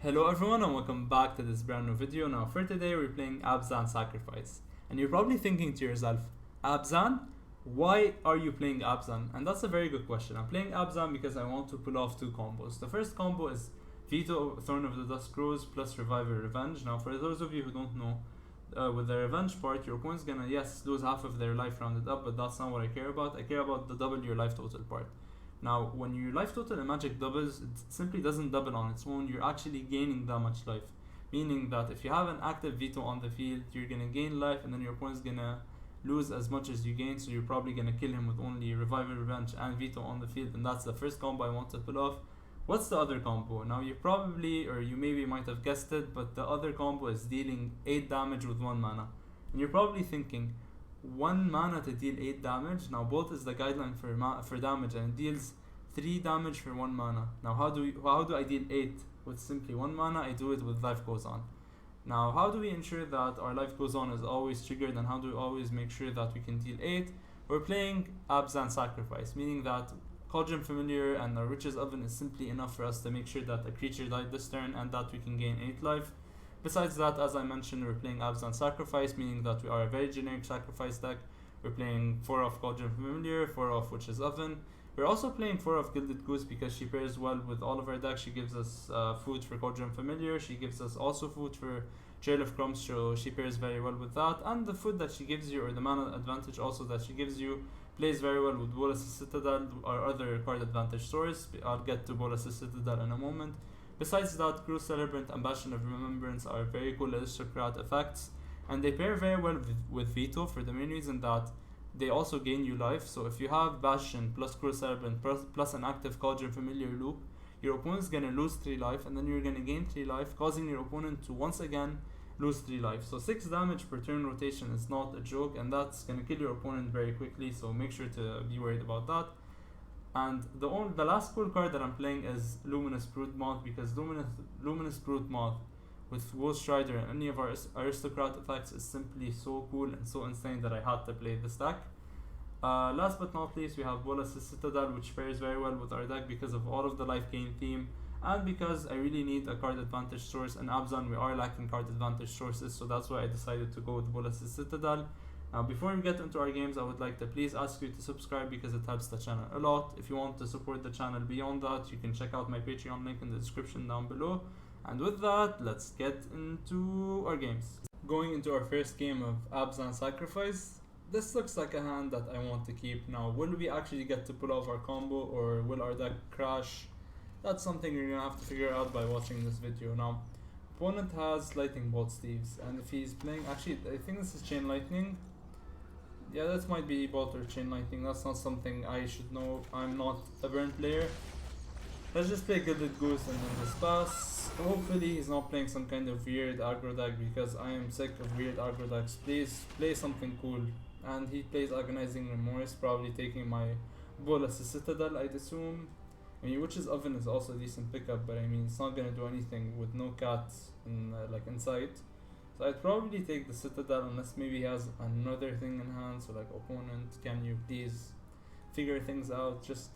Hello everyone and welcome back to this brand new video. Now for today we're playing Abzan Sacrifice. And you're probably thinking to yourself, Abzan? Why are you playing Abzan? And that's a very good question. I'm playing Abzan because I want to pull off two combos. The first combo is Vito Thorn of the Dusk Rose plus Revenge. Now for those of you who don't know, with the revenge part, your opponent's gonna lose half of their life rounded up, but that's not what I care about. I care about the double your life total part. Now, when your life total in Magic doubles, it simply doesn't double on its own. You're actually gaining that much life. Meaning that if you have an active Vito on the field, you're gonna gain life, and then your opponent's gonna lose as much as you gain. So you're probably gonna kill him with only Revenge and Vito on the field, and that's the first combo I want to pull off. What's the other combo? Now you probably, or you maybe might have guessed it, but the other combo is dealing 8 damage with 1 mana. And you're probably thinking, 1 mana to deal 8 damage? Now Bolt is the guideline for damage, and it deals 3 damage for 1 mana. Now how do I deal 8 with simply 1 mana? I do it with Life Goes On. Now how do we ensure that our Life Goes On is always triggered, and how do we always make sure that we can deal 8? We're playing Abzan Sacrifice, meaning that Cauldron Familiar and our Witch's Oven is simply enough for us to make sure that a creature died this turn and that we can gain 8 life. Besides that, as I mentioned, we're playing Abzan Sacrifice, meaning that we are a very generic sacrifice deck. We're playing 4 of Cauldron Familiar, 4 of Witch's Oven. We're also playing 4 of Gilded Goose because she pairs well with all of our decks. She gives us food for Cauldron Familiar. She gives us also food for Trail of Crumbs, so she pairs very well with that. And the food that she gives you, or the mana advantage also that she gives you, plays very well with Bolas' Citadel, or other card advantage source. I'll get to Bolas' Citadel in a moment. Besides that, Cruel Celebrant and Bastion of Remembrance are very cool aristocrat effects, and they pair very well with Vito for the main reason that they also gain you life. So if you have Bastion plus Cruel Celebrant plus an active Cauldron Familiar loop, your opponent's gonna lose 3 life, and then you're gonna gain 3 life, causing your opponent to once again lose 3 life. So 6 damage per turn rotation is not a joke, and that's gonna kill your opponent very quickly, so make sure to be worried about that. And the last cool card that I'm playing is Luminous Broodmoth, because Luminous Broodmoth with Woe Strider and any of our aristocrat effects is simply so cool and so insane that I had to play this deck. Last but not least, we have Bolas' Citadel, which pairs very well with our deck because of all of the life gain theme, and because I really need a card advantage source. In Abzan we are lacking card advantage sources, so that's why I decided to go with Bolas' Citadel. Now before we get into our games, I would like to please ask you to subscribe because it helps the channel a lot. If you want to support the channel beyond that, you can check out my Patreon link in the description down below. And with that, let's get into our games. Going into our first game of Abzan Sacrifice, this looks like a hand that I want to keep. Now, will we actually get to pull off our combo, or will our deck crash? That's something you're gonna have to figure out by watching this video. Now, opponent has Lightning Bolt Steves, and if he's playing, actually I think this is Chain Lightning. Yeah, that might be Bolt or Chain Lightning. That's not something I should know. I'm not a burn player. Let's just play Gilded Goose and then just pass. Hopefully he's not playing some kind of weird aggro deck, because I am sick of weird aggro decks. Please play something cool. And he plays Agonizing Remorse, probably taking my Bolas' Citadel, I'd assume. I mean, Witch's Oven is also a decent pickup, but I mean, it's not gonna do anything with no cats in inside. So I'd probably take the Citadel unless maybe he has another thing in hand. So like, opponent, can you please figure things out? Just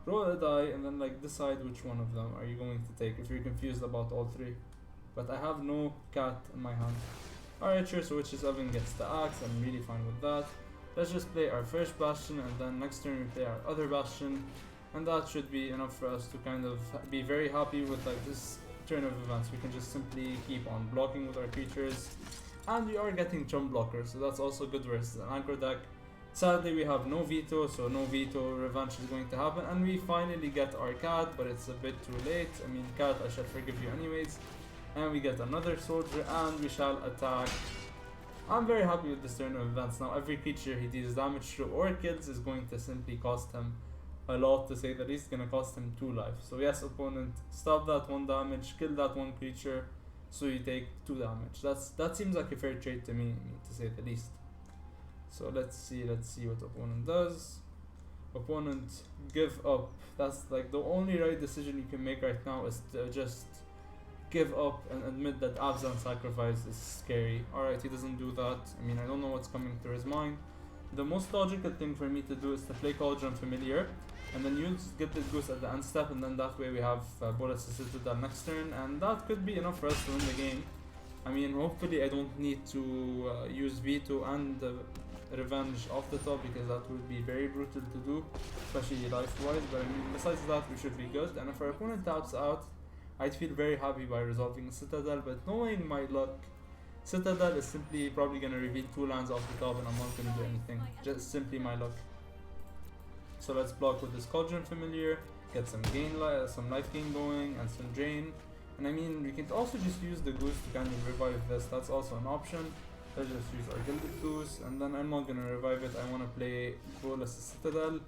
roll a die and then decide which one of them are you going to take if you're confused about all 3. But I have no cat in my hand. Alright, sure, so Witch's Oven gets the axe. I'm really fine with that. Let's just play our first Bastion, and then next turn we play our other Bastion, and that should be enough for us to kind of be very happy with this turn of events. We can just simply keep on blocking with our creatures, and we are getting chump blockers, so that's also good versus an aggro deck. Sadly we have no Vito, so no Vito Revenge is going to happen, and we finally get our cat, but it's a bit too late. I mean, cat, I shall forgive you anyways. And we get another soldier, and we shall attack. I'm very happy with this turn of events. Now every creature he deals damage to or kills is going to simply cost him a lot, to say the least. Gonna cost him 2 life. So yes, opponent, stop that 1 damage, kill that 1 creature, so you take 2 damage. That seems like a fair trade to me, to say the least. So let's see what opponent does. Opponent, give up. That's the only right decision you can make right now, is to just give up and admit that Abzan Sacrifice is scary. Alright, he doesn't do that. I mean, I don't know what's coming through his mind. The most logical thing for me to do is to play Cauldron Familiar, And then you get this goose at the end step, and then that way we have Bolas Citadel next turn, and that could be enough for us to win the game. I mean, hopefully I don't need to use Veto and Revenge off the top, because that would be very brutal to do, especially life-wise. But I mean, besides that, we should be good. And if our opponent taps out, I'd feel very happy by resolving Citadel, but knowing my luck, Citadel is simply probably going to reveal 2 lands off the top and I'm not going to do anything. Just simply my luck. So let's block with this Cauldron Familiar, get some life gain going, and some drain. And I mean, we can also just use the Goose to kind of revive this, that's also an option. Let's just use our Gilded Goose, and then I'm not gonna revive it, I wanna play Bolas' Citadel.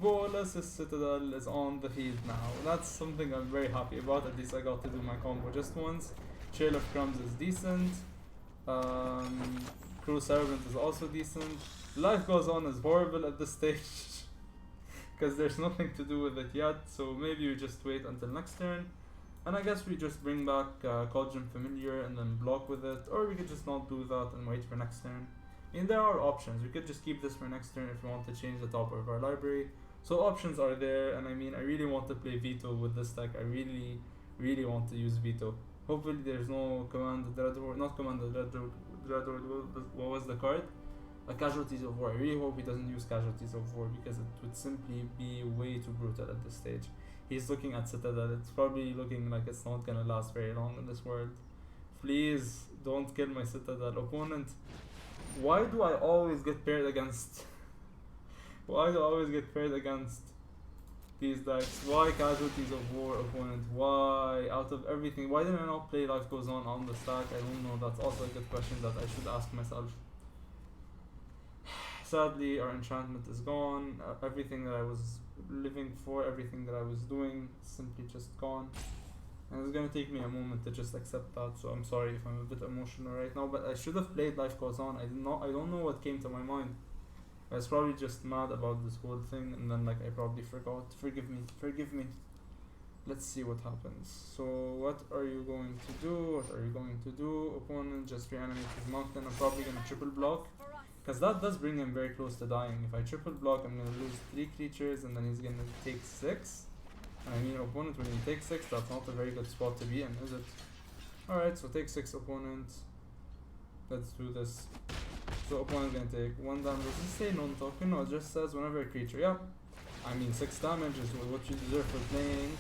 Bolas' Citadel is on the field now. That's something I'm very happy about, at least I got to do my combo just once. Trail of Crumbs is decent. Crew Servant is also decent. Life Goes On is horrible at this stage, because there's nothing to do with it yet, so maybe we just wait until next turn. And I guess we just bring back Cauldron Familiar and then block with it, or we could just not do that and wait for next turn. I mean, there are options. We could just keep this for next turn if we want to change the top of our library. So options are there, and I mean, I really want to play Veto with this deck. I really, really want to use Veto. Hopefully there's no Command Dreadhorde, not Command Dreadhorde, what was the card? Casualties of War. I really hope he doesn't use Casualties of War, because it would simply be way too brutal at this stage. He's looking at Citadel, it's probably looking like it's not gonna last very long in this world. Please, don't kill my Citadel. Opponent, why do I always get paired against... why do I always get paired against these decks? Why Casualties of War, opponent? Why? Out of everything, why didn't I not play Life Goes On the stack? I don't know, that's also a good question that I should ask myself. Sadly, our enchantment is gone. Everything that I was living for, everything that I was doing, simply just gone. And it's gonna take me a moment to just accept that, so I'm sorry if I'm a bit emotional right now, but I should have played Life Goes On. I don't know what came to my mind. I was probably just mad about this whole thing, and then like I probably forgot. Forgive me. Let's see what happens. So what are you going to do? Opponent just reanimate his mountain. I'm probably gonna triple block, because that does bring him very close to dying. If I triple block, I'm going to lose 3 creatures, and then he's going to take 6. And I mean, opponent, when you take 6, that's not a very good spot to be in, is it? Alright, so take 6, opponent. Let's do this. So opponent going to take 1 damage. Does this say non-token? No, it just says whenever a creature. Yeah. I mean, 6 damage is what you deserve for playing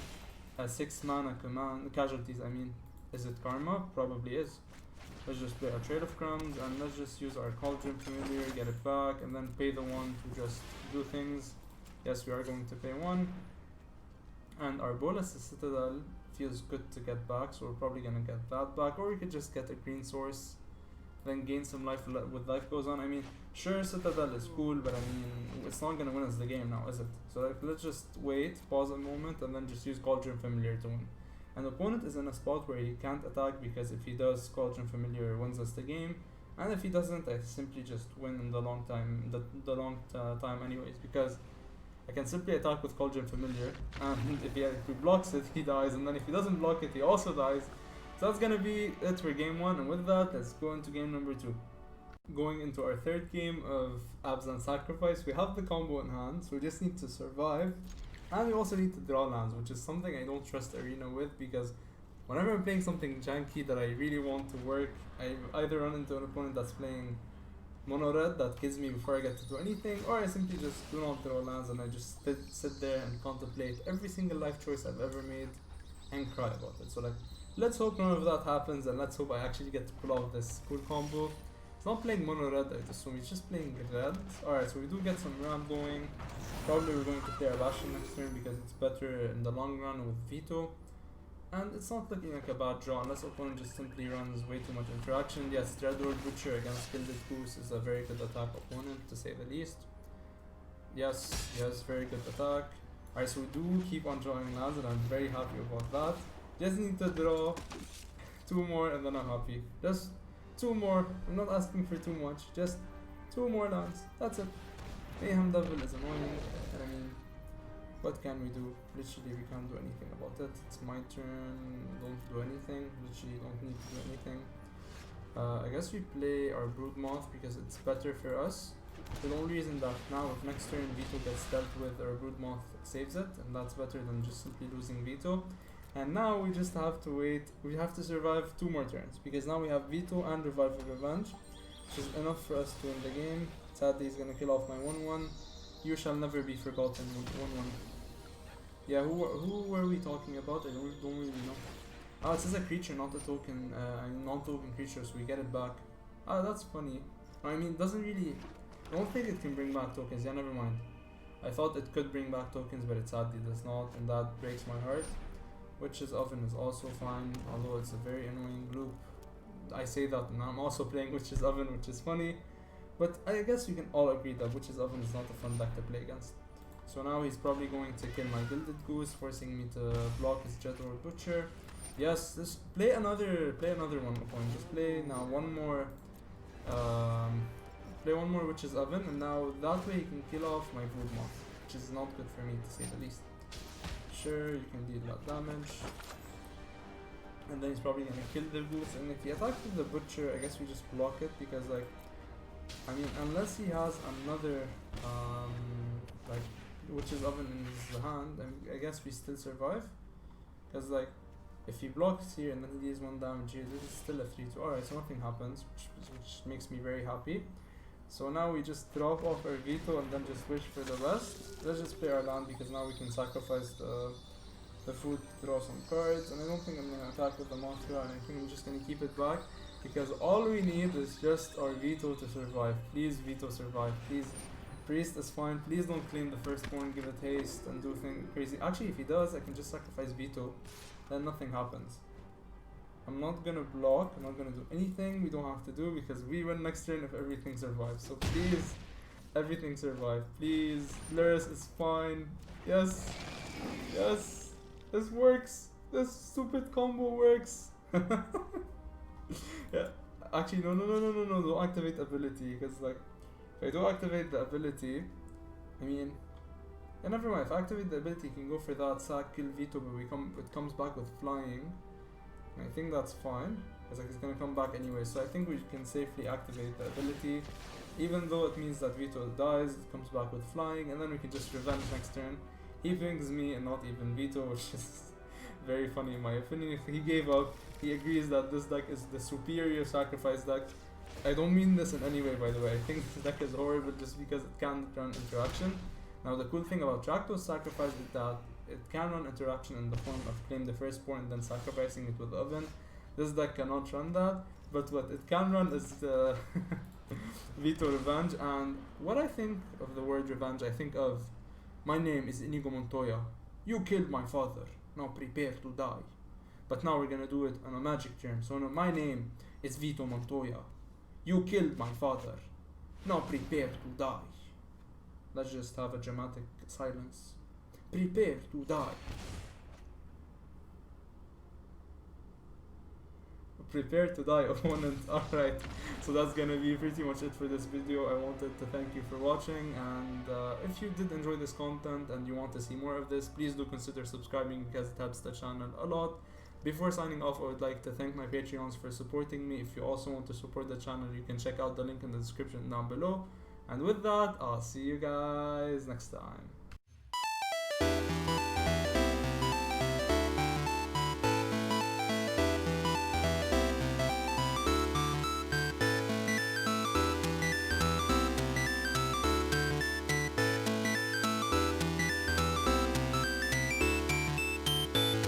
a 6 mana command. Casualties, I mean. Is it Karma? Probably is. Let's just play a Trail of Crumbs, and let's just use our Cauldron Familiar, get it back, and then pay the 1 to just do things. Yes, we are going to pay 1. And our Bolas Citadel feels good to get back, so we're probably going to get that back. Or we could just get a green source, then gain some life with Life Goes On. I mean, sure, Citadel is cool, but I mean, it's not going to win us the game now, is it? So like, let's just wait, pause a moment, and then just use Cauldron Familiar to win. And the opponent is in a spot where he can't attack, because if he does, Cauldron Familiar wins us the game, and if he doesn't, I simply just win in the long time, time anyways, because I can simply attack with Cauldron Familiar, and if he blocks it, he dies, and then if he doesn't block it, he also dies. So that's gonna be it for game 1, and with that, let's go into game number 2. Going into our 3rd game of Abzan Sacrifice, we have the combo in hand, so we just need to survive. And we also need to draw lands, which is something I don't trust Arena with, because whenever I'm playing something janky that I really want to work, I either run into an opponent that's playing mono red that kills me before I get to do anything, or I simply just do not draw lands and I just sit there and contemplate every single life choice I've ever made and cry about it. So like, let's hope none of that happens, and let's hope I actually get to pull off this cool combo. It's not playing mono red, I assume he's just playing red. Alright, so we do get some ramp going. Probably we're going to play our Bastion next turn, because it's better in the long run with Veto. And it's not looking like a bad draw, unless opponent just simply runs way too much interaction. Yes, Dreadhorde Butcher against Gilded Goose is a very good attack opponent, to say the least. Yes, very good attack. Alright, so we do keep on drawing lands, and I'm very happy about that. Just need to draw 2 more, and then I'm happy. Just 2 more. I'm not asking for too much. Just 2 more lands. That's it. Mayhem Devil is annoying, and I mean, what can we do? Literally, we can't do anything about it. It's my turn, don't do anything. Literally, don't need to do anything. I guess we play our Broodmoth because it's better for us. for the only reason that now if next turn Vito gets dealt with or Broodmoth saves it, and that's better than just simply losing Vito. And now we just have to wait, we have to survive 2 more turns, because now we have Vito and Fabled Revenge, which is enough for us to win the game. Sadly he's gonna kill off my 1-1. You shall never be forgotten, 1-1. Yeah, who were we talking about? I don't really know. Oh, it says a creature, not a token, non-token creature, so we get it back. Oh, that's funny. I mean, it doesn't really... I don't think it can bring back tokens, yeah, never mind. I thought it could bring back tokens, but it sadly does not, and that breaks my heart. Witch's Oven is also fine, although it's a very annoying loop. I say that and I'm also playing Witch's Oven, which is funny. But I guess we can all agree that Witch's Oven is not a fun deck to play against. So now he's probably going to kill my Gilded Goose, forcing me to block his Dreadlord Butcher. Yes, play another one opponent. Just play now one more Witch's Oven, and now that way he can kill off my Broodmoth, which is not good for me to say the least. Sure, you can deal that damage. And then he's probably gonna kill the Goose, and if he attacks with the Butcher, I guess we just block it, because like, I mean, unless he has another like Witch's Oven in his hand, I guess we still survive. Because like, if he blocks here and then he deals 1 damage here, this is still a 3-2. Alright, so nothing happens, which makes me very happy. So now we just drop off our Vito and then just wish for the best. Let's just play our land, because now we can sacrifice the food to draw some cards. And I don't think I'm going to attack with the Mothra, and I think I'm just going to keep it back, because all we need is just our Vito to survive. Please, Vito, survive. Please. Priest is fine. Please don't claim the firstborn, give it haste, and do things crazy. Actually, if he does, I can just sacrifice Vito. Then nothing happens. I'm not gonna block, I'm not gonna do anything we don't have to do, because we win next turn if everything survives. So please, everything survive. Please, Blurus is fine. Yes, yes, this works. This stupid combo works. Yeah, actually no, don't activate ability, because like, if I do activate the ability, I mean, and never mind, if I activate the ability, you can go for that, sack, kill Vito, but it comes back with flying. And I think that's fine, because like, it's going to come back anyway, so I think we can safely activate the ability. Even though it means that Vito dies, it comes back with flying, and then we can just revenge next turn. He pings me and not even Vito, which is very funny in my opinion. If he gave up, he agrees that this deck is the superior sacrifice deck. I don't mean this in any way, by the way. I think this deck is horrible just because it can't run interaction. Now the cool thing about Rakdos Sacrifice is that it can run interaction in the form of claim the firstborn and then sacrificing it with Oven. This deck cannot run that, but what it can run is Vito Revenge. And what I think of the word revenge, I think of, my name is Inigo Montoya. You killed my father. Now prepare to die. But now we're gonna do it on a magic term. So no, my name is Vito Montoya. You killed my father. Now prepare to die. Let's just have a dramatic silence. Prepare to die. Prepare to die, opponent. Alright, so that's gonna be pretty much it for this video. I wanted to thank you for watching, and if you did enjoy this content and you want to see more of this, please do consider subscribing, because it helps the channel a lot. Before signing off, I would like to thank my Patreons for supporting me. If you also want to support the channel, you can check out the link in the description down below. And with that, I'll see you guys next time.